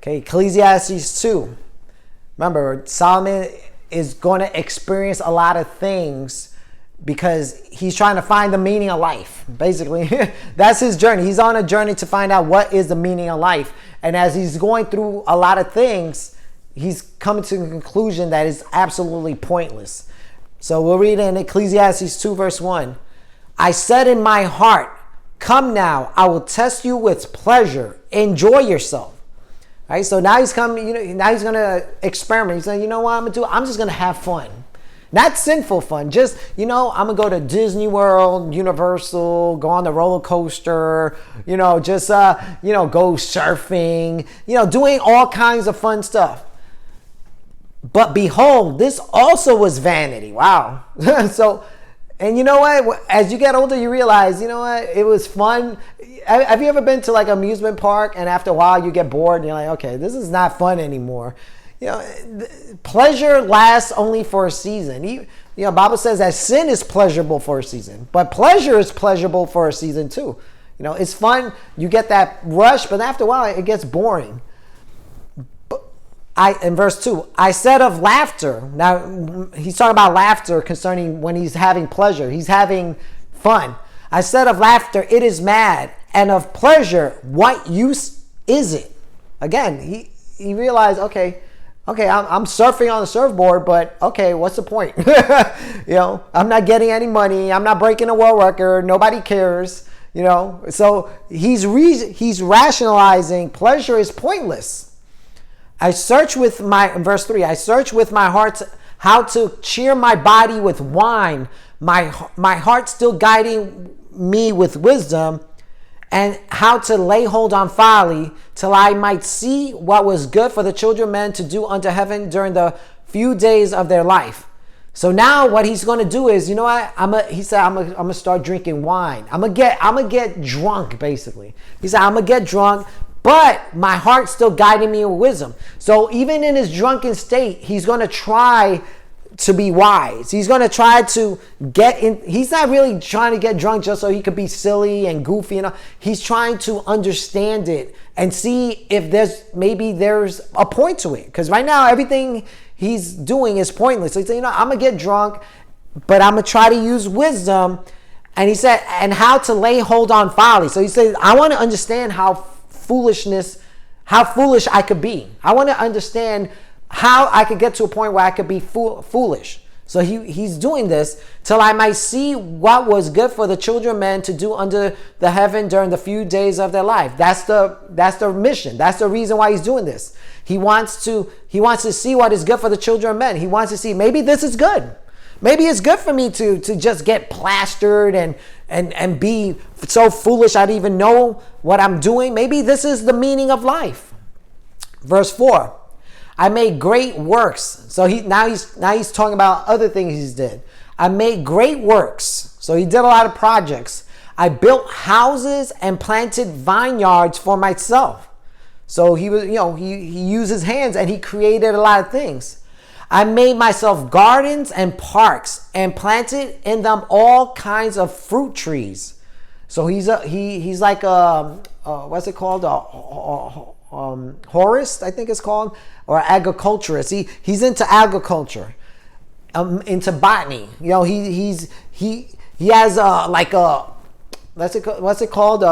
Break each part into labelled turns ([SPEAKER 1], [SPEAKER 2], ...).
[SPEAKER 1] Okay, Ecclesiastes 2. Remember, Solomon is going to experience a lot of things because he's trying to find the meaning of life. Basically, that's his journey. He's on a journey to find out what is the meaning of life. And as he's going through a lot of things, he's coming to the conclusion that it's absolutely pointless. So we'll read in Ecclesiastes 2 verse 1. I said in my heart, come now, I will test you with pleasure. Enjoy yourself. Right? So now he's coming, now he's going to experiment. He's saying, you know what I'm going to do? I'm just going to have fun. Not sinful fun. Just, I'm going to go to Disney World, Universal, go on the roller coaster, just, go surfing, doing all kinds of fun stuff. But behold, this also was vanity. Wow. So, and you know what? As you get older, you realize, it was fun. Have you ever been to like an amusement park and after a while you get bored and you're like, okay, this is not fun anymore. Pleasure lasts only for a season. Bible says that sin is pleasurable for a season, but pleasure is pleasurable for a season too. It's fun. You get that rush, but after a while it gets boring. In verse 2, I said of laughter. Now, he's talking about laughter concerning when he's having pleasure. He's having fun. I said of laughter, it is mad. And of pleasure, what use is it? Again, he realized, okay, I'm surfing on the surfboard, but okay, what's the point? I'm not getting any money. I'm not breaking a world record. Nobody cares. So he's rationalizing pleasure is pointless. Verse 3, I search with my heart how to cheer my body with wine, my heart still guiding me with wisdom, and how to lay hold on folly, till I might see what was good for the children of men to do unto heaven during the few days of their life. So now what he's going to do is, he said, I'm gonna start drinking wine. I'm gonna get drunk, basically. He said, I'm gonna get drunk, but my heart's still guiding me with wisdom. So even in his drunken state, he's going to try to be wise. He's going to try to get in. He's not really trying to get drunk just so he could be silly and goofy. He's trying to understand it and see if there's a point to it. Because right now, everything he's doing is pointless. So he said, I'm going to get drunk, but I'm going to try to use wisdom. And he said, and how to lay hold on folly. So he said, I want to understand how foolish I could be. I want to understand how I could get to a point where I could be foolish. So he's doing this till I might see what was good for the children of men to do under the heaven during the few days of their life. That's the mission. That's the reason why he's doing this. He wants to see what is good for the children of men. He wants to see, maybe this is good. Maybe it's good for me to just get plastered and be so foolish I don't even know what I'm doing. Maybe this is the meaning of life. Verse 4, I made great works. So now he's talking about other things he did. I made great works. So he did a lot of projects. I built houses and planted vineyards for myself. So he used his hands and he created a lot of things. I made myself gardens and parks and planted in them all kinds of fruit trees. So he's like what's it called? Horist, I think it's called, or agriculturist. He's into agriculture, into botany. He has what's it called?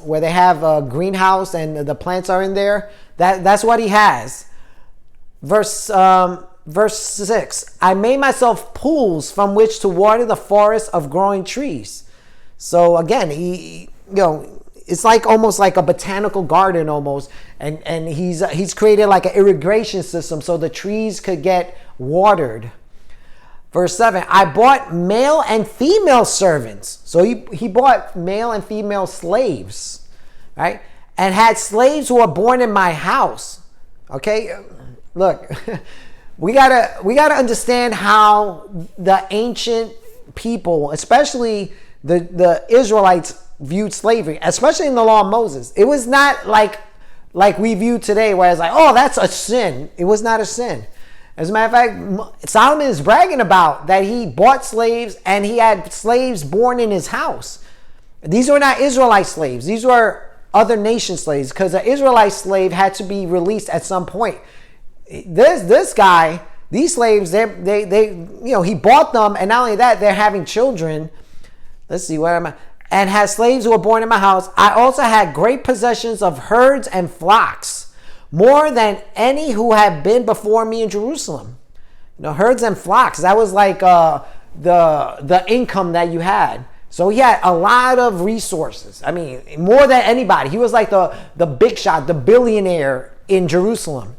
[SPEAKER 1] Where they have a greenhouse and the plants are in there. That's what he has. Verse 6, I made myself pools from which to water the forest of growing trees. So again, it's like almost like a botanical garden almost. And he's created like an irrigation system so the trees could get watered. Verse 7, I bought male and female servants. So he bought male and female slaves, right? And had slaves who were born in my house. Okay? Look, we gotta understand how the ancient people, especially the Israelites, viewed slavery, especially in the law of Moses. It was not like we view today, where it's like, oh, that's a sin. It was not a sin. As a matter of fact, Solomon is bragging about that he bought slaves and he had slaves born in his house. These were not Israelite slaves. These were other nation slaves, because an Israelite slave had to be released at some point. This guy, these slaves, he bought them, and not only that, they're having children. Let's see, where am I? And had slaves who were born in my house. I also had great possessions of herds and flocks, more than any who had been before me in Jerusalem. Herds and flocks. That was like the income that you had. So he had a lot of resources. I mean, more than anybody. He was like the big shot, the billionaire in Jerusalem.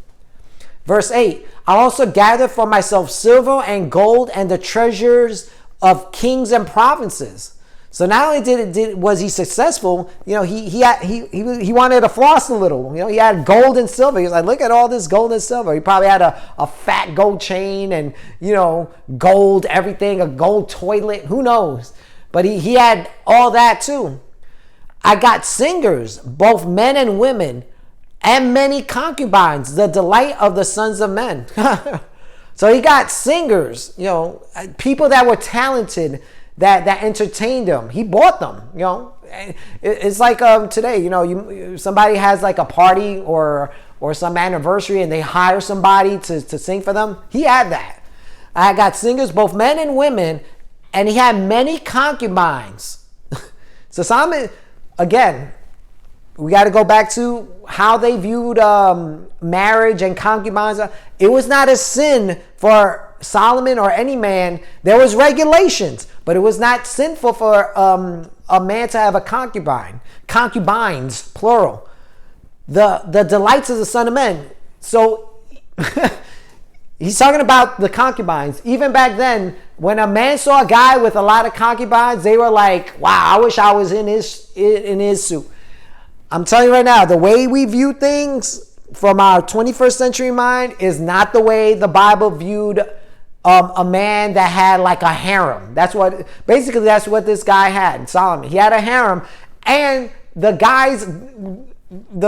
[SPEAKER 1] Verse 8, I also gathered for myself silver and gold and the treasures of kings and provinces. So not only was he successful, he wanted to floss a little. He had gold and silver. He was like, look at all this gold and silver. He probably had a fat gold chain and, gold everything, a gold toilet. Who knows? But he had all that too. I got singers, both men and women, and many concubines, the delight of the sons of men. So he got singers, people that were talented, that entertained him. He bought them. It's like today. Somebody has like a party or some anniversary, and they hire somebody to sing for them. He had that. I got singers, both men and women, and he had many concubines. So Solomon, again, we got to go back to how they viewed marriage and concubines. It was not a sin for Solomon or any man. There was regulations, but it was not sinful for a man to have a concubine. Concubines, plural. The delights of the son of men. So he's talking about the concubines. Even back then, when a man saw a guy with a lot of concubines, they were like, wow, I wish I was in his suit. I'm telling you right now, the way we view things from our 21st century mind is not the way the Bible viewed a man that had like a harem. That's what this guy had, Solomon. He had a harem, and the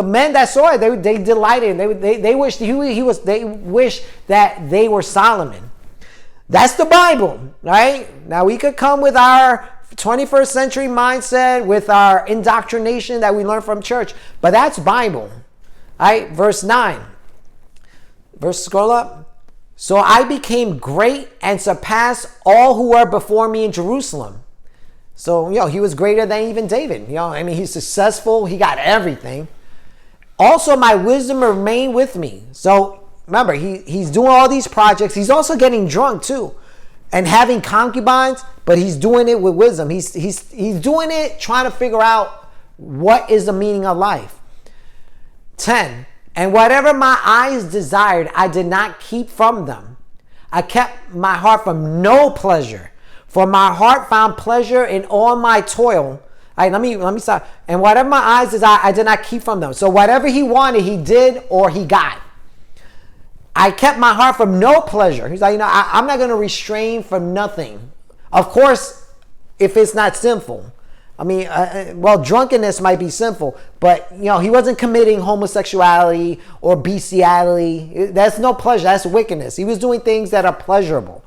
[SPEAKER 1] men that saw it, they delighted. They wished they wished that they were Solomon. That's the Bible, right? Now we could come with our 21st century mindset, with our indoctrination that we learn from church, but that's Bible. All right, verse 9. Scroll up. So I became great and surpassed all who were before me in Jerusalem. So, he was greater than even David. He's successful. He got everything. Also, my wisdom remained with me. So remember, he's doing all these projects. He's also getting drunk too, and having concubines, but he's doing it with wisdom. He's doing it trying to figure out what is the meaning of life. 10. And whatever my eyes desired, I did not keep from them. I kept my heart from no pleasure, for my heart found pleasure in all my toil. All right, let me stop. And whatever my eyes desired, I did not keep from them. So whatever he wanted, he did or he got. I kept my heart from no pleasure. He's like, I'm not going to restrain from nothing. Of course, if it's not sinful. Drunkenness might be sinful, but he wasn't committing homosexuality or bestiality. That's no pleasure. That's wickedness. He was doing things that are pleasurable.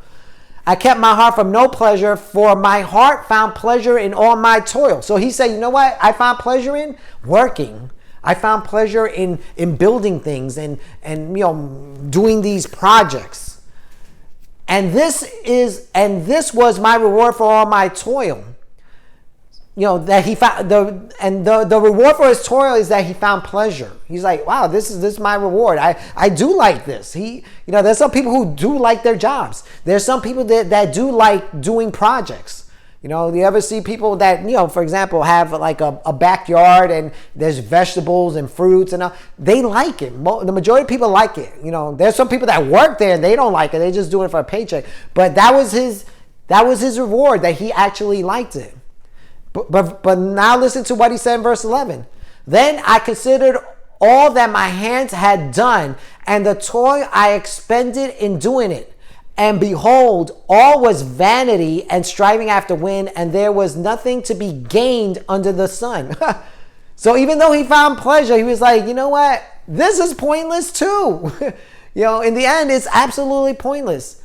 [SPEAKER 1] I kept my heart from no pleasure, for my heart found pleasure in all my toil. So he said, you know what? I found pleasure in working. I found pleasure in building things and doing these projects. And this was my reward for all my toil. That he found the reward for his toil is that he found pleasure. He's like, wow, this is my reward. I do like this. There's some people who do like their jobs. There's some people that do like doing projects. You ever see people that, for example, have like a backyard and there's vegetables and fruits and all. They like it. The majority of people like it. There's some people that work there and they don't like it. They just do it for a paycheck. But that was his reward, that he actually liked it. But now listen to what he said in verse 11. Then I considered all that my hands had done and the toil I expended in doing it. And behold, all was vanity and striving after wind, and there was nothing to be gained under the sun. So even though he found pleasure, he was like, you know what? This is pointless too. In the end, it's absolutely pointless.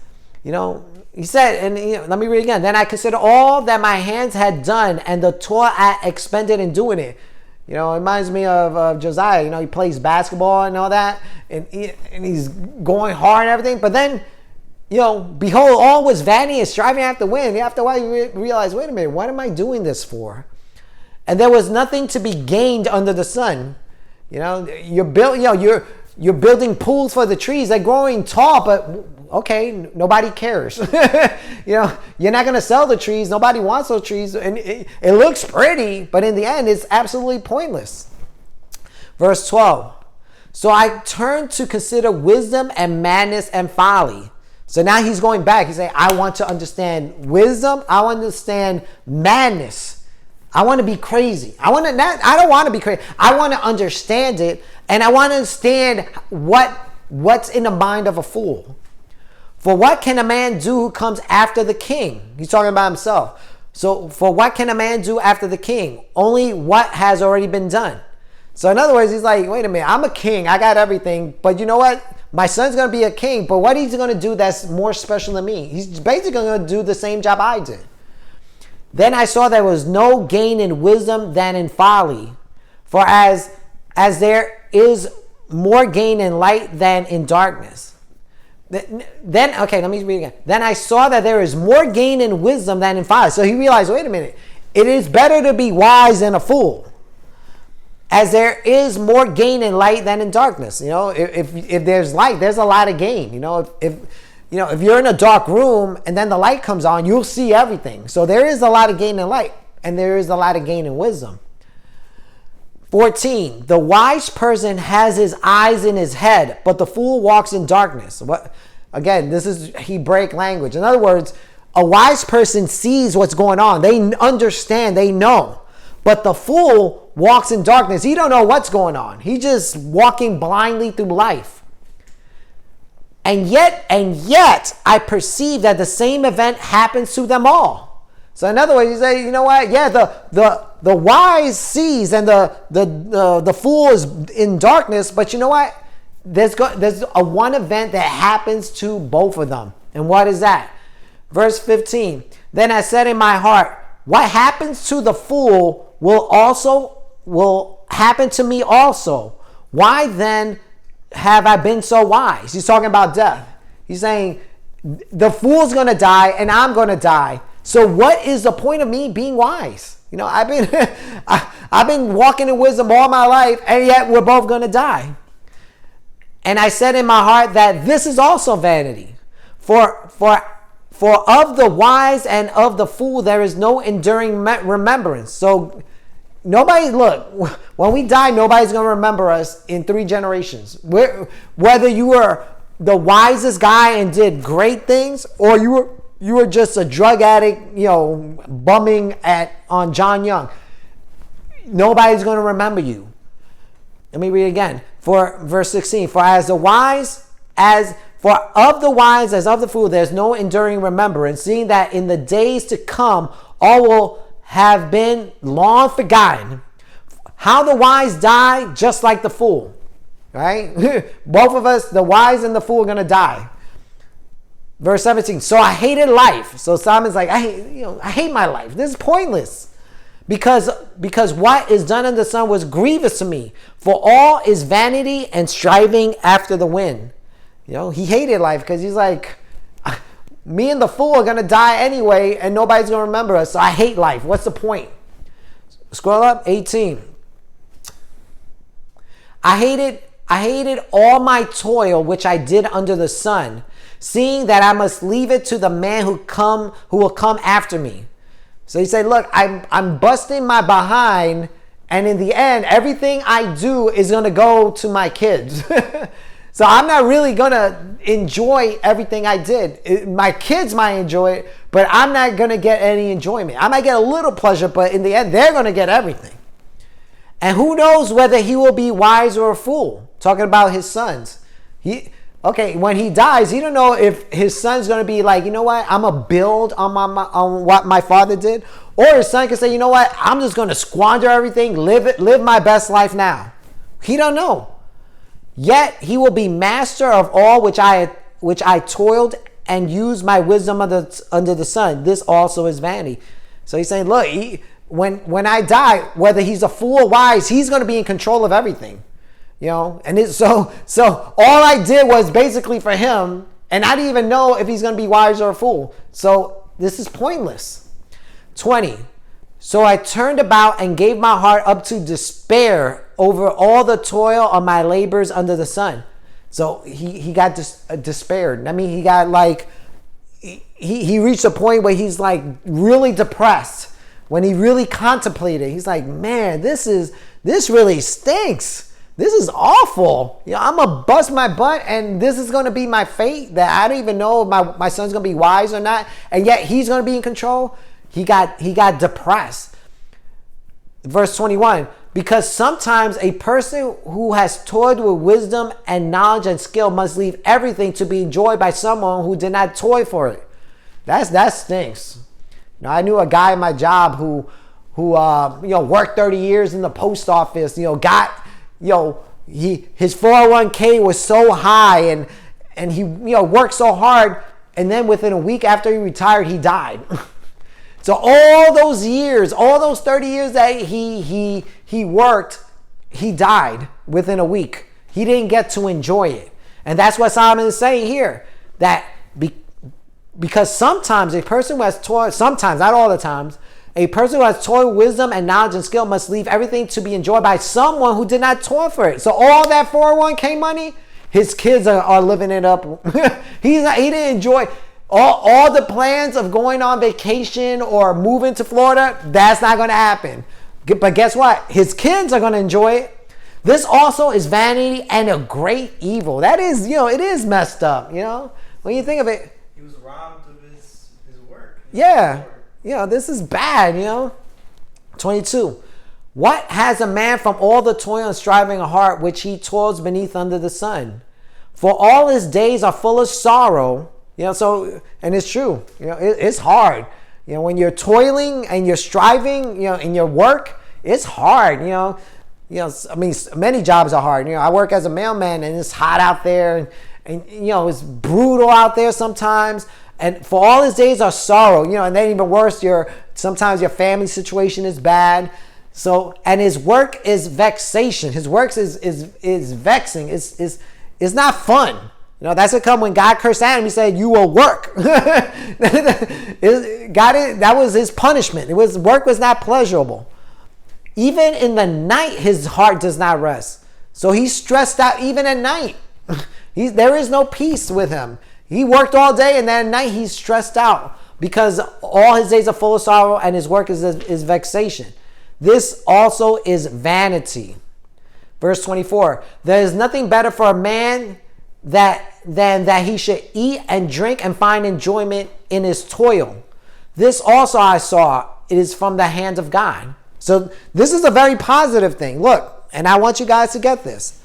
[SPEAKER 1] He said, and let me read again. Then I consider all that my hands had done and the toil I expended in doing it. You know, it reminds me of Josiah. You know, he plays basketball and all that, and he's going hard and everything. But then, you know, behold, all was vanity and striving after win. After a while, you realize, wait a minute, what am I doing this for? And there was nothing to be gained under the sun. You know, you're building pools for the trees. They're growing tall, but okay, nobody cares. You know, you're not going to sell the trees. Nobody wants those trees. And it looks pretty, but in the end, it's absolutely pointless. Verse 12. So I turned to consider wisdom and madness and folly. So now he's going back. He's saying, I want to understand wisdom. I want to understand madness. I want to be crazy. I don't want to be crazy. I want to understand it. And I want to understand what's in the mind of a fool. For what can a man do who comes after the king? He's talking about himself. So for what can a man do after the king? Only what has already been done. So in other words, he's like, wait a minute, I'm a king. I got everything. But you know what? My son's going to be a king. But what he's going to do that's more special than me? He's basically going to do the same job I did. Then I saw there was no gain in wisdom than in folly. For as there is more gain in light than in darkness. Then, okay, let me read again. Then I saw that there is more gain in wisdom than in folly. So he realized, wait a minute, it is better to be wise than a fool. As there is more gain in light than in darkness. You know, if there's light, there's a lot of gain. You know, if you're in a dark room and then the light comes on, you'll see everything. So there is a lot of gain in light, and there is a lot of gain in wisdom. 14, the wise person has his eyes in his head, but the fool walks in darkness. What? Again, this is Hebraic language. In other words, a wise person sees what's going on. They understand, they know. But the fool walks in darkness. He don't know what's going on. He's just walking blindly through life. And yet, I perceive that the same event happens to them all. So in other words, you say, you know what? Yeah, the wise sees and the fool is in darkness. But you know what? There's a one event that happens to both of them. And what is that? Verse 15. Then I said in my heart, what happens to the fool will happen to me also. Why then have I been so wise? He's talking about death. He's saying the fool's going to die and I'm going to die. So what is the point of me being wise? You know, I've been walking in wisdom all my life, and yet we're both going to die. And I said in my heart that this is also vanity. For of the wise and of the fool there is no enduring remembrance. So when we die, nobody's going to remember us in 3 generations. Whether you were the wisest guy and did great things, or you were just a drug addict, you know, bumming on John Young. Nobody's going to remember you. Let me read again. For verse 16, for of the wise as of the fool, there's no enduring remembrance, seeing that in the days to come, all will have been long forgotten. How the wise die, just like the fool, right? Both of us, the wise and the fool, are going to die. Verse 17, so I hated life. So Simon's like, I hate my life. This is pointless. Because what is done under the sun was grievous to me. For all is vanity and striving after the wind. You know, he hated life because he's like, me and the fool are going to die anyway and nobody's going to remember us. So I hate life. What's the point? Scroll up, 18. I hated all my toil which I did under the sun, seeing that I must leave it to the man who will come after me. So he said, look, I'm busting my behind, and in the end, everything I do is going to go to my kids. So I'm not really going to enjoy everything I did. My kids might enjoy it, but I'm not going to get any enjoyment. I might get a little pleasure, but in the end, they're going to get everything. And who knows whether he will be wise or a fool? Talking about his sons. When he dies, he don't know if his son's going to be like, you know what, I'm going to build on what my father did. Or his son can say, you know what, I'm just going to squander everything, live my best life now. He don't know. Yet he will be master of all which I toiled and used my wisdom under the sun. This also is vanity. So he's saying, look, when I die, whether he's a fool or wise, he's going to be in control of everything. And so all I did was basically for him, and I didn't even know if he's going to be wise or a fool. So this is pointless. 20. So I turned about and gave my heart up to despair over all the toil of my labors under the sun. So he got despaired. I mean, he got like, he reached a point where he's like really depressed. When he really contemplated, he's like, man, this really stinks. This is awful. I'm going to bust my butt and this is going to be my fate, that I don't even know if my son's going to be wise or not. And yet he's going to be in control. He got depressed. Verse 21, because sometimes a person who has toiled with wisdom and knowledge and skill must leave everything to be enjoyed by someone who did not toil for it. That stinks. I knew a guy in my job who worked 30 years in the post office, his 401k was so high and he worked so hard, and then within a week after he retired, he died. So all those years, all those 30 years that he worked, he died within a week. He didn't get to enjoy it. And that's what Solomon is saying here, that because sometimes a person who has toiled, sometimes, not all the times, a person who has toiled, wisdom, and knowledge and skill must leave everything to be enjoyed by someone who did not toil for it. So all that 401k money, his kids are living it up. He didn't enjoy all the plans of going on vacation or moving to Florida. That's not going to happen. But guess what? His kids are going to enjoy it. This also is vanity and a great evil. That is, it is messed up, when you think of it.
[SPEAKER 2] He was robbed of his work.
[SPEAKER 1] Yeah. This is bad, 22. What has a man from all the toil and striving of heart which he toils beneath under the sun? For all his days are full of sorrow. And it's true. It's hard. When you're toiling and you're striving, in your work, it's hard. Many jobs are hard. I work as a mailman and it's hot out there and it's brutal out there sometimes. And for all his days are sorrow, and then even worse, sometimes your family situation is bad. So, and his work is vexation. His work is vexing. It's not fun. That's what come when God cursed Adam. He said, "You will work." That was his punishment. Work was not pleasurable. Even in the night, his heart does not rest. So he's stressed out even at night. There is no peace with him. He worked all day and then at night he's stressed out because all his days are full of sorrow and his work is vexation. This also is vanity. Verse 24, there is nothing better for a man than that he should eat and drink and find enjoyment in his toil. This also I saw, it is from the hand of God. So this is a very positive thing. Look, and I want you guys to get this.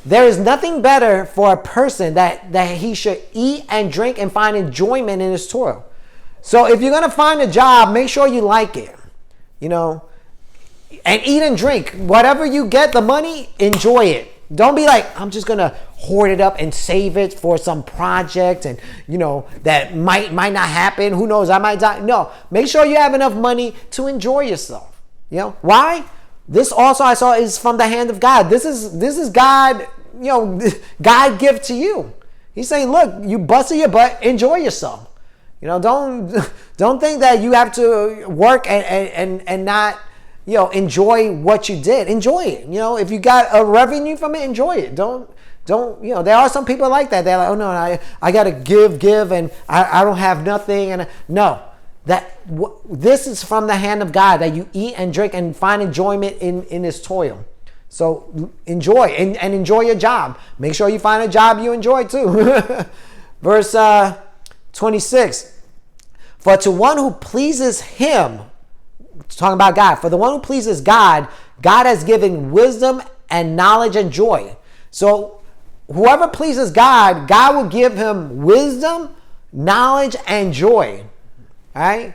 [SPEAKER 1] There is nothing better for a person that he should eat and drink and find enjoyment in his toil. So if you're going to find a job, make sure you like it, and eat and drink. Whatever you get, the money, enjoy it. Don't be like, I'm just going to hoard it up and save it for some project and, that might not happen. Who knows? I might die. No, make sure you have enough money to enjoy yourself. Why? This also I saw is from the hand of God. This is God, God gift to you. He's saying, look, you busted your butt, enjoy yourself. Don't think that you have to work and not, enjoy what you did. Enjoy it. If you got a revenue from it, enjoy it. Don't, there are some people like that. They're like, oh no, I got to give and I don't have nothing. And no. This is from the hand of God, that you eat and drink and find enjoyment in his toil. So enjoy and enjoy your job. Make sure you find a job you enjoy too. Verse 26. For to one who pleases him, talking about God, for the one who pleases God, God has given wisdom and knowledge and joy. So whoever pleases God, God will give him wisdom, knowledge, and joy. All right?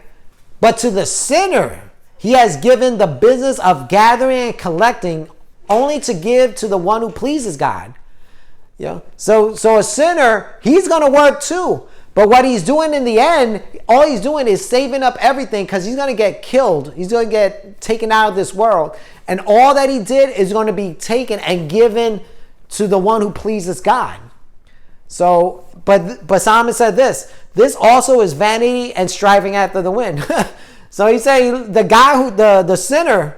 [SPEAKER 1] But to the sinner, he has given the business of gathering and collecting only to give to the one who pleases God. So a sinner, he's going to work too. But what he's doing in the end, all he's doing is saving up everything because he's going to get killed. He's going to get taken out of this world. And all that he did is going to be taken and given to the one who pleases God. So, but Solomon said this also is vanity and striving after the wind. So he's saying the guy the sinner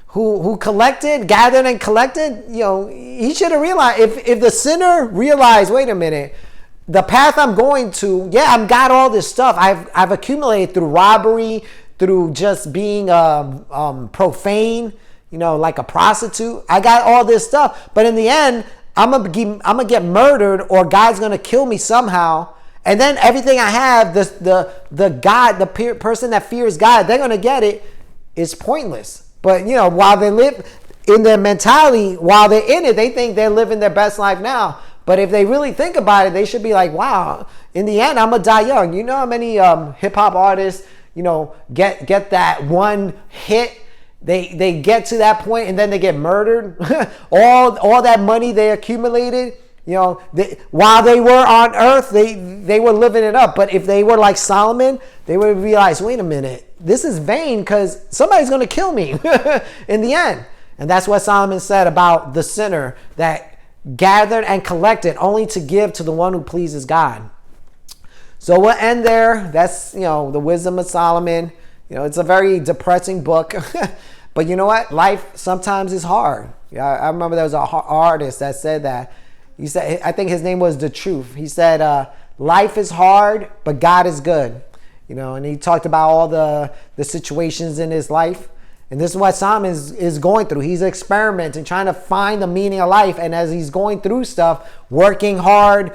[SPEAKER 1] who gathered and collected, he should have realized, if the sinner realized, wait a minute, the path I'm going to, I've got all this stuff I've accumulated through robbery, through just being profane, like a prostitute. I got all this stuff, but in the end, I'm gonna get murdered, or God's gonna kill me somehow. And then everything I have, the person that fears God, they're gonna get it. It's pointless. But while they live in their mentality, while they're in it, they think they're living their best life now. But if they really think about it, they should be like, wow, in the end, I'm going to die young. You know how many hip-hop artists, get that one hit? They get to that point and then they get murdered. all that money they accumulated, while they were on earth, they were living it up. But if they were like Solomon, they would realize, wait a minute, this is vain because somebody's going to kill me in the end. And that's what Solomon said about the sinner that gathered and collected only to give to the one who pleases God. So we'll end there. That's, the wisdom of Solomon. It's a very depressing book. But you know what? Life sometimes is hard. I remember there was an artist that said that. He said, I think his name was The Truth. He said, life is hard, but God is good. And he talked about all the situations in his life. And this is what Solomon is going through. He's experimenting, trying to find the meaning of life. And as he's going through stuff, working hard,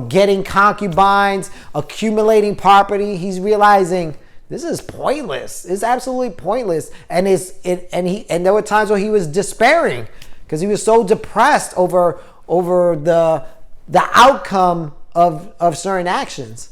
[SPEAKER 1] getting concubines, accumulating property, he's realizing this is pointless. It's absolutely pointless. And there were times where he was despairing because he was so depressed over the outcome of certain actions.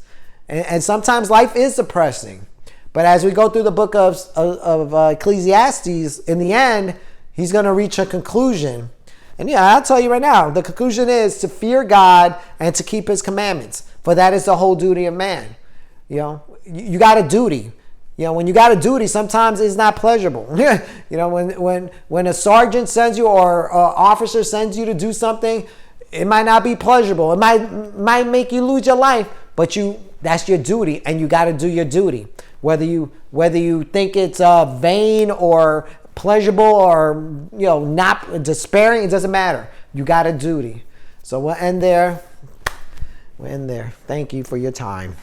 [SPEAKER 1] And sometimes life is depressing. But as we go through the book of Ecclesiastes, in the end, he's going to reach a conclusion. And I'll tell you right now, the conclusion is to fear God and to keep his commandments. For that is the whole duty of man. You got a duty. When you got a duty, sometimes it's not pleasurable. When a sergeant sends you or an officer sends you to do something, it might not be pleasurable. It might make you lose your life, but that's your duty, and you got to do your duty. Whether you think it's vain or pleasurable or not despairing, it doesn't matter. You got a duty. So we'll end there. Thank you for your time.